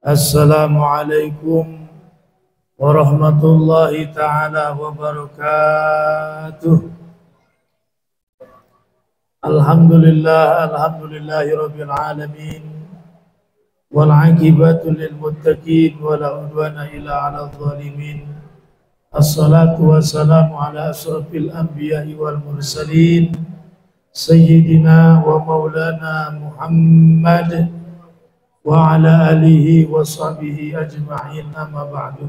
Assalamualaikum warahmatullahi ta'ala wabarakatuh. Alhamdulillahi rabbil alamin. Wal aqibatu lil muttaqin wa la udwana illa 'alal zalimin. Assalatu wassalamu ala asrafil anbiya'i wal mursalin sayyidina wa maulana Muhammad wa ala alihi wa sahbihi ajma'in, amma ba'du.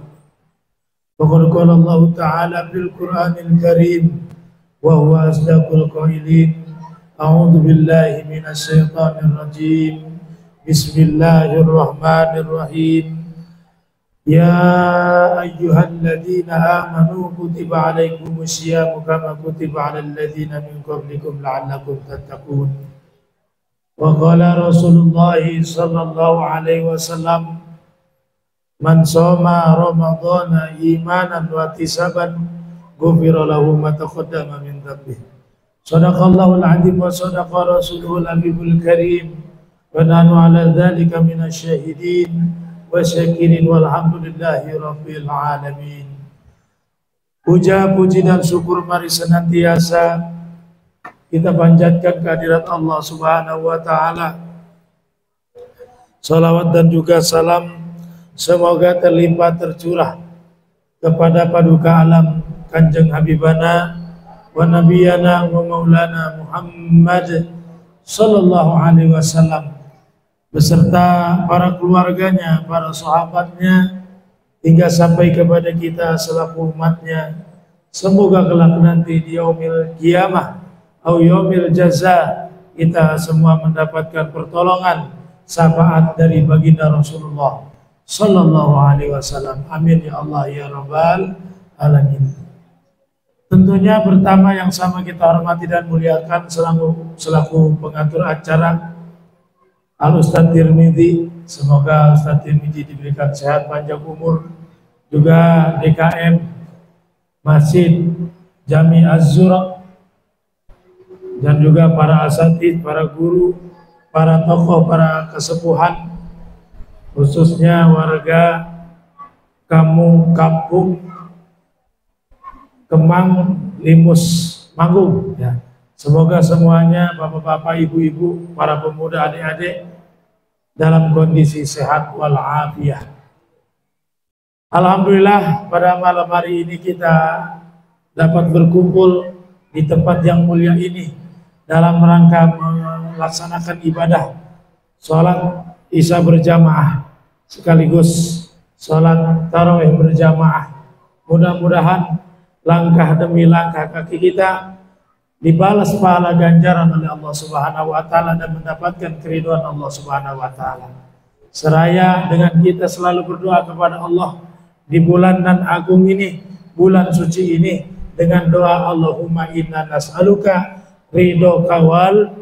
Faqad qala Allah ta'ala fil Qur'anil Karim wa huwa asdaqul qailin. A'udzu billahi minasy syaithanir rajim. Bismillahirrahmanirrahim. Ya ayyuhalladzina amanu kutiba alaikumus syiyamu kama kutiba alal ladzina min qablikum la'allakum tattaqun. Wa qala Rasulullah sallallahu alaihi wasallam, man shoma ramadhana imanan wa ihtisaban ghufira lahu ma taqaddama min dhanbihi. Shadaqallahul azim wa shadaqa rasuluhul habibul karim wa nahnu ala dzalika minasy syahidin wa syakirin walhamdulillahi rabbil alamin. Puja puji dan syukur mari senantiasa kita panjatkan kehadirat Allah Subhanahu wa ta'ala. Salawat dan juga salam semoga terlimpah tercurah kepada paduka alam Kanjeng Habibana wa Nabiyana wa Maulana Muhammad sallallahu alaihi wasallam beserta para keluarganya, para sahabatnya, hingga sampai kepada kita selaku umatnya. Semoga kelak nanti di yaumil qiyamah au yaumil jaza kita semua mendapatkan pertolongan syafaat dari baginda Rasulullah sallallahu alaihi wasallam. Amin ya Allah ya rabbal alamin. Tentunya pertama yang sama kita hormati dan muliakan selaku pengatur acara Al Ustadz Tirmidzi. Semoga Ustadz Tirmidzi diberikan sehat panjang umur, juga DKM Masjid Jami Az-Zura, dan juga para asatidz, para guru, para tokoh, para kesepuhan, khususnya warga kampung Kemang Limus Manggung ya. Semoga semuanya bapak-bapak, ibu-ibu, para pemuda, adik-adik dalam kondisi sehat walafiat. Alhamdulillah pada malam hari ini kita dapat berkumpul di tempat yang mulia ini dalam rangka melaksanakan ibadah sholat isya berjamaah sekaligus sholat tarawih berjamaah. Mudah-mudahan langkah demi langkah kaki kita dibalas pahala ganjaran oleh Allah Subhanahu wa ta'ala dan mendapatkan keridhaan Allah Subhanahu wa ta'ala. Seraya dengan kita selalu berdoa kepada Allah di bulan nan agung ini, bulan suci ini, dengan doa Allahumma inna nas'aluka ridhoka wal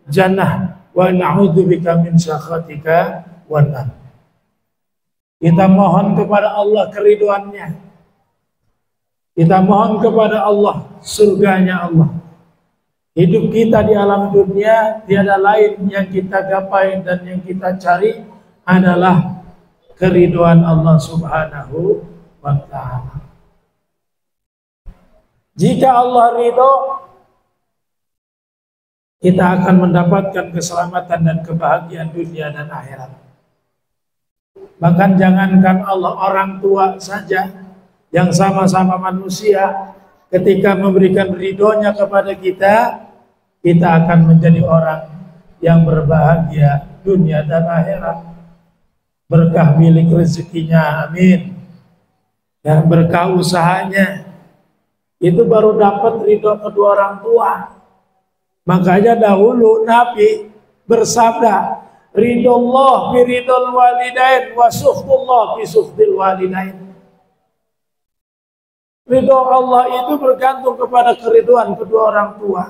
jannah wa na'udzubika min sakhatika wan nar. Kita mohon kepada Allah keridhoannya, kita mohon kepada Allah surganya Allah. Hidup kita di alam dunia tiada lain yang kita gapai dan yang kita cari adalah keridhaan Allah Subhanahu wa ta'ala. Jika Allah ridho, kita akan mendapatkan keselamatan dan kebahagiaan dunia dan akhirat. Bahkan jangankan Allah, orang tua saja yang sama-sama manusia, ketika memberikan ridhonya kepada kita, kita akan menjadi orang yang berbahagia dunia dan akhirat. Berkah milik rezekinya, amin. Dan berkah usahanya, itu baru dapat ridho kedua orang tua. Makanya dahulu Nabi bersabda, ridhollah bi ridhol walidain wa sukhtullah bi sukhtil walidain. Ridho Allah itu bergantung kepada keridhaan kedua orang tua.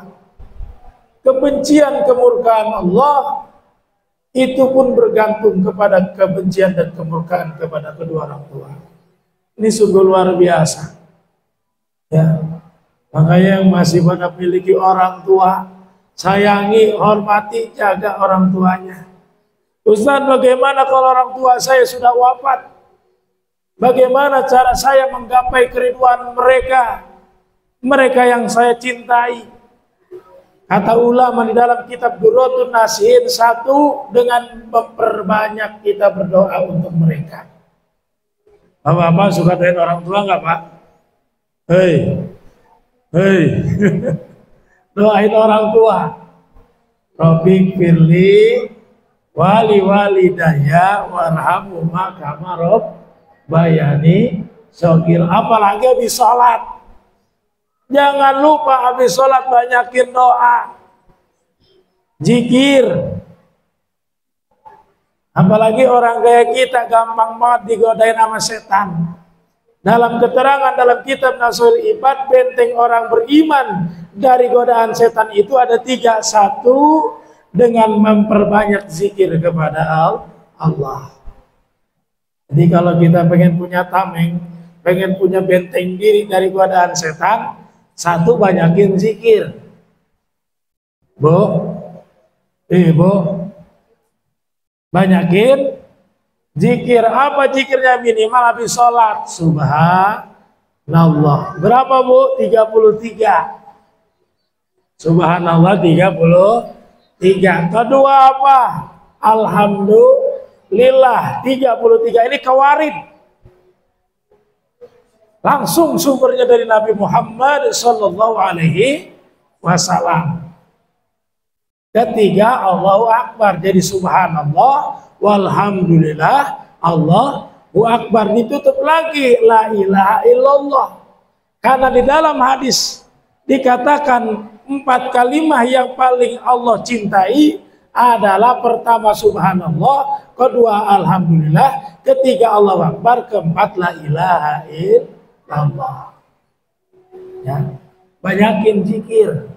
Kebencian kemurkaan Allah itu pun bergantung kepada kebencian dan kemurkaan kepada kedua orang tua. Ini sungguh luar biasa. Ya, makanya yang masih pada memiliki orang tua, sayangi, hormati, jaga orang tuanya. Ustaz, bagaimana kalau orang tua saya sudah wafat? Bagaimana cara saya menggapai keriduan mereka? Mereka yang saya cintai. Kata ulama di dalam kitab Durratun Nasihin, satu, dengan memperbanyak kita berdoa untuk mereka. Bapak-bapak suka doain orang tua nggak, Pak? Hei, hei, doain orang tua. Rabbik firli wali daya warhamhuma kama bayani sogir. Apalagi habis sholat, jangan lupa habis sholat banyakin doa, zikir. Apalagi orang kayak kita gampang banget digodain sama setan. Dalam keterangan dalam kitab Nasul Ibad, benteng orang beriman dari godaan setan itu ada 3. Satu, dengan memperbanyak zikir kepada Allah. Jadi kalau kita pengen punya tameng, pengen punya benteng diri dari godaan setan, satu, banyakin zikir. Bu, banyakin zikir. Apa zikirnya? Minimal habis sholat subhanallah. Berapa, Bu? 33. Subhanallah 33. Kedua apa? Alhamdulillah 33. Ini kawarid. Langsung sumbernya dari Nabi Muhammad sallallahu alaihi wasallam. Ketiga, Allahu Akbar. Jadi subhanallah walhamdulillah Allahu Akbar. Ditutup lagi la ilaha illallah. Karena di dalam hadis dikatakan 4 kalimat yang paling Allah cintai adalah pertama subhanallah, kedua alhamdulillah, ketiga Allahu Akbar, keempat la ilaha illallah. Ya, banyakin zikir.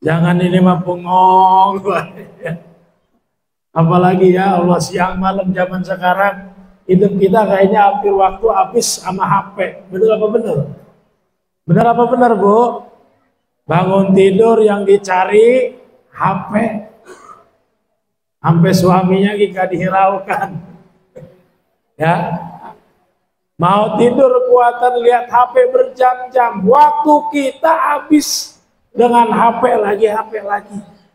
Jangan ini mah bengong. Apalagi ya Allah, siang malam zaman sekarang hidup kita kayaknya hampir waktu habis sama HP. Benar apa benar? Benar apa benar, Bu? Bangun tidur yang dicari HP. Sampai suaminya gak dihiraukan. Ya. Mau tidur kuatan lihat HP berjam-jam. Waktu kita habis dengan HP lagi.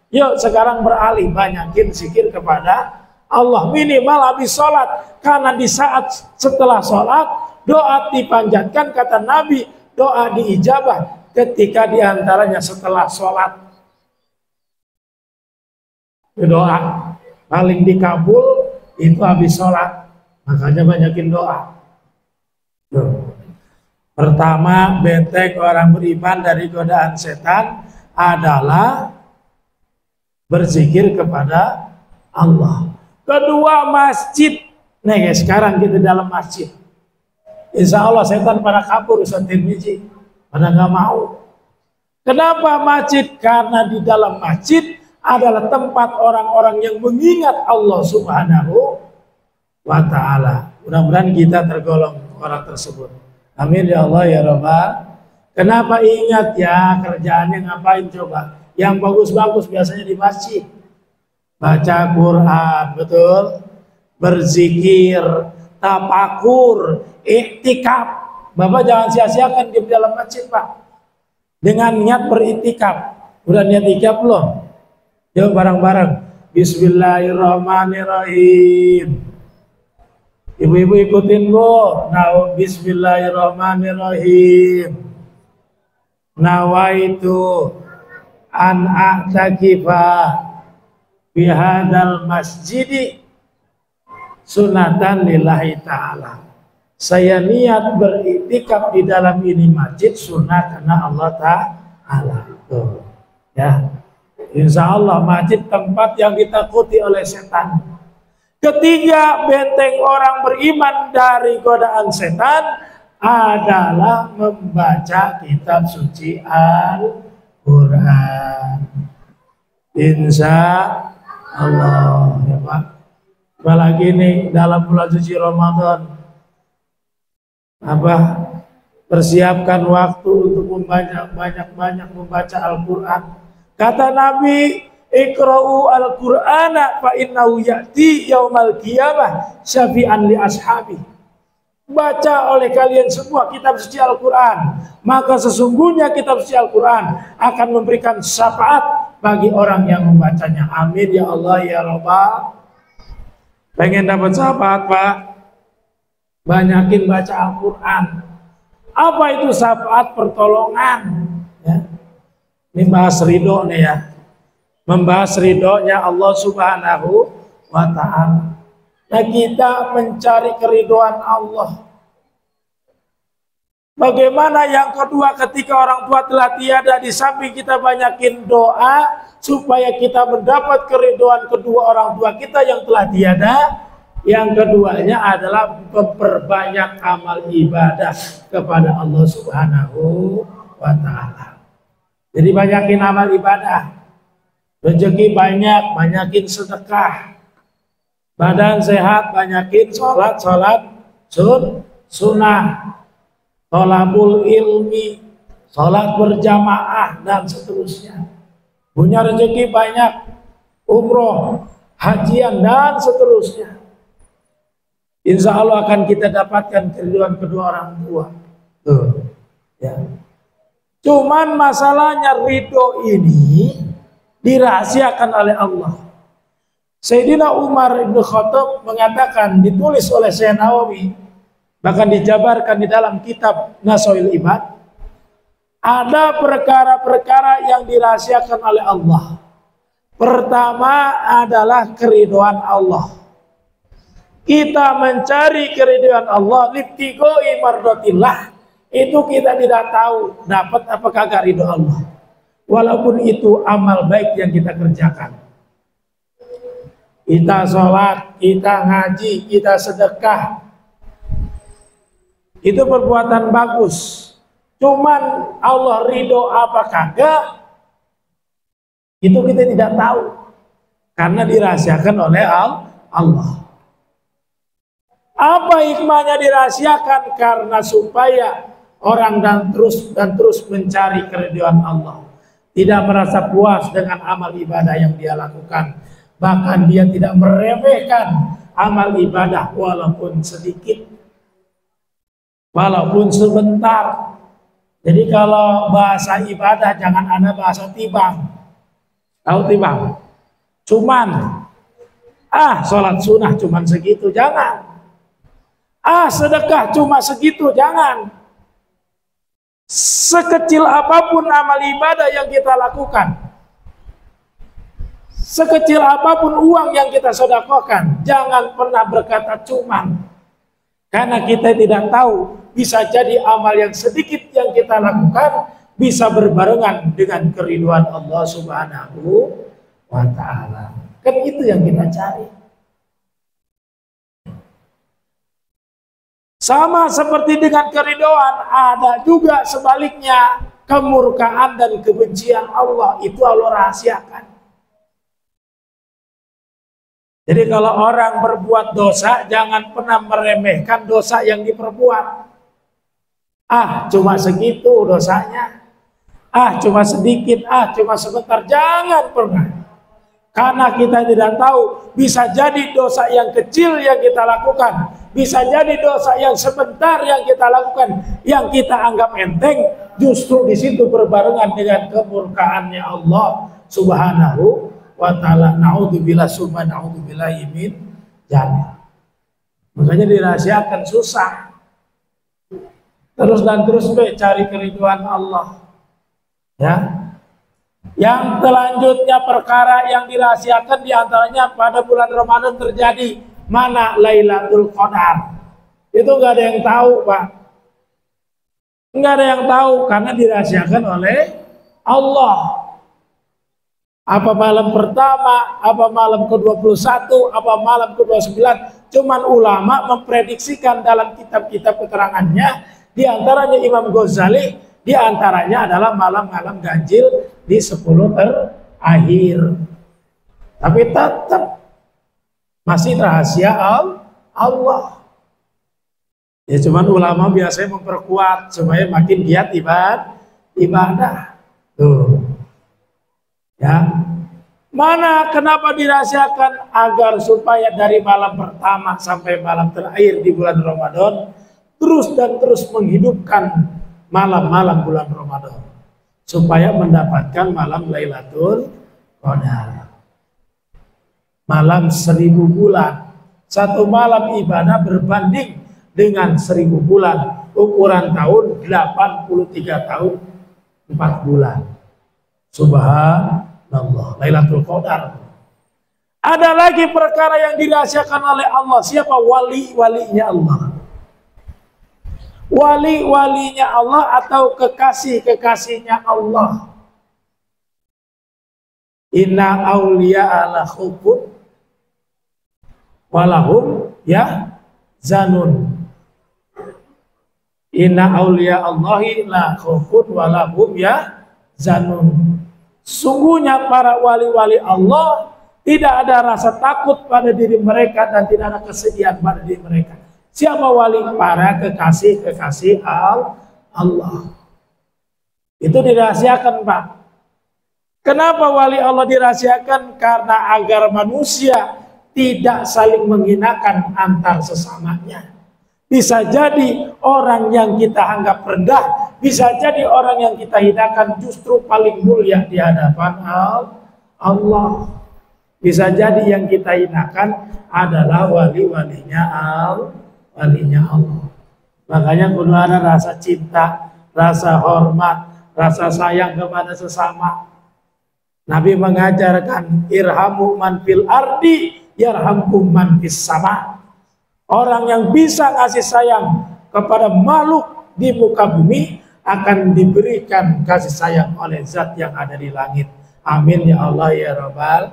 Yuk sekarang beralih, banyakin zikir kepada Allah. Minimal habis sholat. Karena di saat setelah sholat, doa dipanjatkan, kata Nabi, doa diijabah ketika diantaranya setelah sholat. Doa paling dikabul itu habis sholat. Makanya banyakin doa. Pertama, benteng orang beriman dari godaan setan adalah berzikir kepada Allah. Kedua, masjid. Nih sekarang kita dalam masjid. Insya Allah setan pada kabur, Ustaz Tirmizi, pada nggak mau. Kenapa masjid? Karena di dalam masjid adalah tempat orang-orang yang mengingat Allah Subhanahu wa Ta'ala. Mudah-mudahan kita tergolong orang tersebut. Amin ya Allah ya Rabbal. Kenapa ingat ya? Kerjaannya ngapain coba? Yang bagus-bagus biasanya di masjid. Baca Quran, betul? Berzikir, tafakur, iktikaf. Bapak jangan sia-siakan di dalam masjid, Pak. Dengan niat beriktikaf. Udah niat iktikaf belum? Yuk bareng-bareng. Bismillahirrahmanirrahim. Ibu-ibu ikutin, Bu. Nah, bismillahirrahmanirrahim. Nawaitu an a'takifa bihadal masjidi sunatan lillahi ta'ala. Saya niat beriktikaf di dalam ini masjid sunat karena Allah Ta'ala. Tuh. Ya. Insya Allah masjid tempat yang ditakuti oleh setan. Ketiga, benteng orang beriman dari godaan setan adalah membaca kitab suci Al-Quran. Insya Allah, ya Pak. Apalagi nih dalam bulan suci Ramadan, persiapkan waktu untuk banyak membaca Al-Quran. Kata Nabi, Iqra'u al-Qur'ana fa innahu ya'ti yaumal qiyamah syafi'an li ashabi. Baca oleh kalian semua kitab suci Al-Quran, maka sesungguhnya kitab suci Al-Quran akan memberikan syafaat bagi orang yang membacanya. Amin ya Allah ya Rabbal. Pengen dapat syafaat, Pak? Banyakin baca Al-Quran. Apa itu syafaat? Pertolongan ya. Ini bahas ridho nih ya, membahas ridhonya Allah Subhanahu wa ta'ala. Nah, kita mencari keridhaan Allah. Bagaimana yang kedua, ketika orang tua telah tiada, di samping kita banyakin doa supaya kita mendapat keridhaan kedua orang tua kita yang telah tiada. Yang keduanya adalah memperbanyak amal ibadah kepada Allah Subhanahu wa ta'ala. Jadi banyakin amal ibadah. Rezeki banyak, banyakin sedekah. Badan sehat, banyakin sholat sunnah, tholabul ilmi, sholat berjamaah, dan seterusnya. Punya rezeki banyak, umroh, hajian, dan seterusnya. Insya Allah akan kita dapatkan keridhaan kedua orang tua. Tuh, ya. Cuman masalahnya ridho ini dirahasiakan oleh Allah. Sayyidina Umar ibn Khattab mengatakan, ditulis oleh Syekh Nawawi, bahkan dijabarkan di dalam kitab Nasoil Ibad, ada perkara-perkara yang dirahasiakan oleh Allah. Pertama adalah keridhaan Allah. Kita mencari keridhaan Allah, libtigoi mardotillah, itu kita tidak tahu dapat apa kagak ridho Allah. Walaupun itu amal baik yang kita kerjakan. Kita sholat, kita ngaji, kita sedekah, itu perbuatan bagus. Cuman Allah ridho apa kagak, itu kita tidak tahu, karena dirahasiakan oleh Allah. Apa hikmahnya dirahasiakan? Karena supaya orang dan terus mencari keridhaan Allah, tidak merasa puas dengan amal ibadah yang dia lakukan. Bahkan dia tidak meremehkan amal ibadah walaupun sedikit, walaupun sebentar. Jadi kalau bahasa ibadah jangan ada bahasa tibang. Tahu tibang? Cuman, sholat sunnah cuman segitu, jangan. Sedekah cuma segitu, jangan. Sekecil apapun amal ibadah yang kita lakukan, sekecil apapun uang yang kita sedekahkan, jangan pernah berkata cuman. Karena kita tidak tahu, bisa jadi amal yang sedikit yang kita lakukan bisa berbarengan dengan keridhaan Allah Subhanahu wa ta'ala. Kan itu yang kita cari. Sama seperti dengan keridhaan, ada juga sebaliknya, kemurkaan dan kebencian Allah, itu Allah rahasiakan. Jadi kalau orang berbuat dosa, jangan pernah meremehkan dosa yang diperbuat. Cuma segitu dosanya. Cuma sedikit, cuma sebentar. Jangan pernah. Karena kita tidak tahu, bisa jadi dosa yang kecil yang kita lakukan, bisa jadi dosa yang sebentar yang kita lakukan, yang kita anggap enteng, justru di situ berbarengan dengan kemurkaannya Allah Subhanahu wa ta'ala. Na'udzubillah summa na'udzubillahi min dzalik. Makanya dirahasiakan, susah. Terus dan terus cari keridhaan Allah. Ya. Yang selanjutnya perkara yang dirahasiakan diantaranya pada bulan Ramadan terjadi mana Lailatul Qadar. Itu nggak ada yang tahu, Pak. Nggak ada yang tahu karena dirahasiakan oleh Allah. Apa malam pertama, apa malam ke-21, apa malam ke-29, cuman ulama memprediksikan dalam kitab-kitab keterangannya, diantaranya Imam Ghazali, diantaranya adalah malam-malam ganjil di 10 terakhir. Tapi tetap masih rahasia Allah. Ya cuman ulama biasanya memperkuat supaya makin giat ibadah. Tuh. Ya, Mana kenapa dirahasiakan? Agar supaya dari malam pertama sampai malam terakhir di bulan Ramadan terus dan terus menghidupkan malam-malam bulan Ramadan supaya mendapatkan malam Lailatul Qadar. Malam 1000 bulan. Satu malam ibadah berbanding dengan 1000 bulan. Ukuran tahun 83 tahun 4 bulan. Subhanallah, Lailatul Qadar. Ada lagi perkara yang dirahasiakan oleh Allah. Siapa wali-walinya Allah? Wali-walinya Allah atau kekasih-kekasihnya Allah. Inna awliya ala khufun walahum ya zanun. Inna awliya Allahi la khufun walahum ya zanun. Sungguhnya para wali-wali Allah tidak ada rasa takut pada diri mereka dan tidak ada kesedihan pada diri mereka. Siapa wali? Para kekasih-kekasih Allah. Itu dirahasiakan, Pak. Kenapa wali Allah dirahasiakan? Karena agar manusia tidak saling menghinakan antar sesamanya. Bisa jadi orang yang kita anggap rendah, bisa jadi orang yang kita hinakan justru paling mulia di hadapan Allah. Bisa jadi yang kita hinakan adalah wali-walinya Allah. Makanya kudu ada rasa cinta, rasa hormat, rasa sayang kepada sesama. Nabi mengajarkan irhamu man fil ardi yarhamkum man fis sama. Orang yang bisa ngasih sayang kepada makhluk di muka bumi akan diberikan kasih sayang oleh zat yang ada di langit. Amin ya Allah ya Rabbal.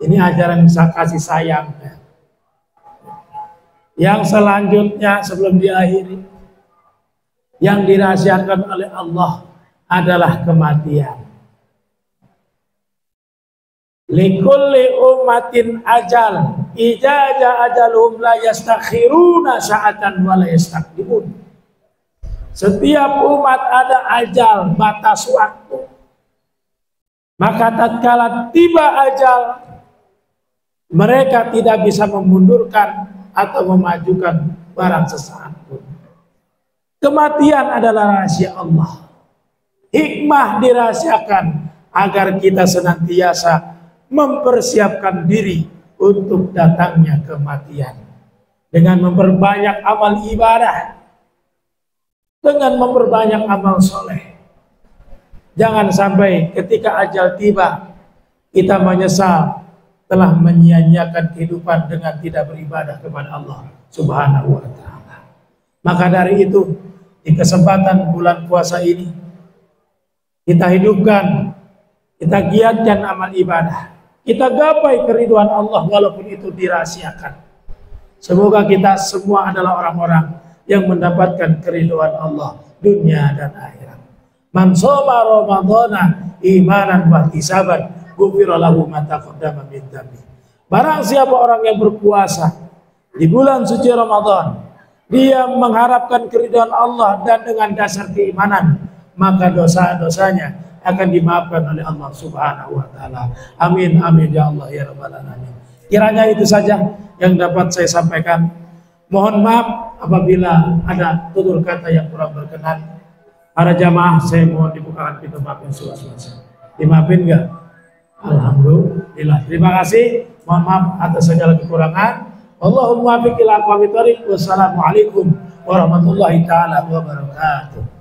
Ini ajaran bisa kasih sayang. Yang selanjutnya sebelum diakhiri, yang dirahasiakan oleh Allah adalah kematian. Likulli ummatin ajal, ijaja ajaluhum la yastakhiruna sa'atan wa la yastaqdimun. Setiap umat ada ajal, batas waktu. Maka tatkala tiba ajal, mereka tidak bisa memundurkan atau memajukan barang sesaat pun. Kematian adalah rahasia Allah. Hikmah dirahasiakan agar kita senantiasa mempersiapkan diri untuk datangnya kematian dengan memperbanyak amal ibadah, dengan memperbanyak amal soleh. Jangan sampai ketika ajal tiba kita menyesal telah menyia-nyiakan kehidupan dengan tidak beribadah kepada Allah Subhanahu wa ta'ala. Maka dari itu di kesempatan bulan puasa ini kita hidupkan, kita giatkan amal ibadah. Kita gapai keriduan Allah walaupun itu dirahasiakan. Semoga kita semua adalah orang-orang yang mendapatkan keriduan Allah dunia dan akhirat. Man shoma ramadhana imanan wa ihtisaban ghufira lahu ma taqaddama min dhanbi. Barang siapa orang yang berpuasa di bulan suci Ramadan, dia mengharapkan keriduan Allah dan dengan dasar keimanan, maka dosa-dosanya akan dimaafkan oleh Allah Subhanahu wa ta'ala. Amin amin ya Allah ya rabbal alamin. Kiranya itu saja yang dapat saya sampaikan. Mohon maaf apabila ada tutur kata yang kurang berkenan. Para jamaah saya mohon dibukakan pintu maaf yang seluas-luasnya. Dimaafin enggak? Alhamdulillah. Terima kasih. Mohon maaf atas segala kekurangan. Allahumma muwaffiq ila aqwamit thoriq. Wassalamualaikum warahmatullahi taala wabarakatuh.